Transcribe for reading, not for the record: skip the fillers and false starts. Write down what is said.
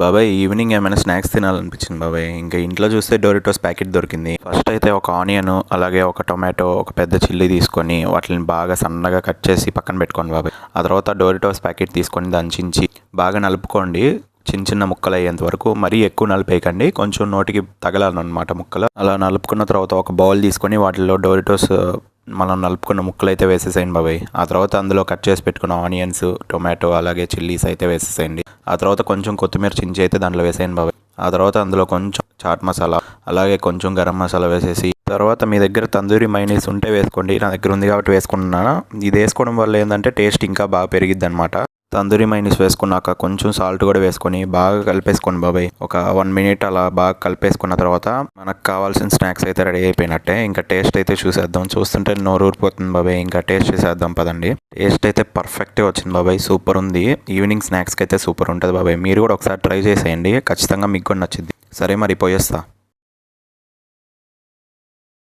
బాబాయ్ ఈవినింగ్ ఏమైనా స్నాక్స్ తినాలనిపించింది బాబాయ్. ఇంకా ఇంట్లో చూస్తే డోరిటోస్ ప్యాకెట్ దొరికింది. ఫస్ట్ అయితే ఒక ఆనియన్, అలాగే ఒక టొమాటో, ఒక పెద్ద చిల్లీ తీసుకొని వాటిని బాగా సన్నగా కట్ చేసి పక్కన పెట్టుకోండి బాబాయ్. ఆ తర్వాత డోరిటోస్ ప్యాకెట్ తీసుకొని దంచించి బాగా నలుపుకోండి చిన్న చిన్న ముక్కలు అయ్యేంత వరకు. మరీ ఎక్కువ నలిపేయకండి, కొంచెం నోటికి తగలాలన్నమాట ముక్కలు. అలా నలుపుకున్న తర్వాత ఒక బౌల్ తీసుకొని వాటిలో డోరిటోస్ మనం నలుపుకున్న ముక్కలు అయితే వేసేసేయండి బాబాయ్. ఆ తర్వాత అందులో కట్ చేసి పెట్టుకున్న ఆనియన్స్, టొమాటో, అలాగే చిల్లీస్ అయితే వేసేసేయండి. ఆ తర్వాత కొంచెం కొత్తిమీర చించి అయితే దాంట్లో వేసేయండి బాబాయ్. ఆ తర్వాత అందులో కొంచెం చాట్ మసాలా, అలాగే కొంచెం గరం మసాలా వేసేసి, తర్వాత మీ దగ్గర తందూరి మైనీస్ ఉంటే వేసుకోండి. నా దగ్గర ఉంది కాబట్టి వేసుకుంటున్నాను. ఇది వేసుకోవడం వల్ల ఏంటంటే టేస్ట్ ఇంకా బాగా పెరిగిద్ది అనమాట. తందూరి మైనీస్ వేసుకున్నాక కొంచెం సాల్ట్ కూడా వేసుకొని బాగా కలిపేసుకోండి బాబాయ్. ఒక 1 మినిట్ అలా బాగా కలిపేసుకున్న తర్వాత మనకు కావాల్సిన స్నాక్స్ అయితే రెడీ అయిపోయినట్టే. ఇంకా టేస్ట్ అయితే చూసేద్దాం. చూస్తుంటే నోరు ఊరిపోతుంది బాబాయ్. ఇంకా టేస్ట్ చేసేద్దాం పదండి. టేస్ట్ అయితే పర్ఫెక్ట్గా వచ్చింది బాబాయ్, సూపర్ ఉంది. ఈవినింగ్ స్నాక్స్కి అయితే సూపర్ ఉంటుంది బాబాయ్. మీరు కూడా ఒకసారి ట్రై చేసేయండి, ఖచ్చితంగా మీకు కూడా నచ్చింది. సరే మరి పోయేస్తా.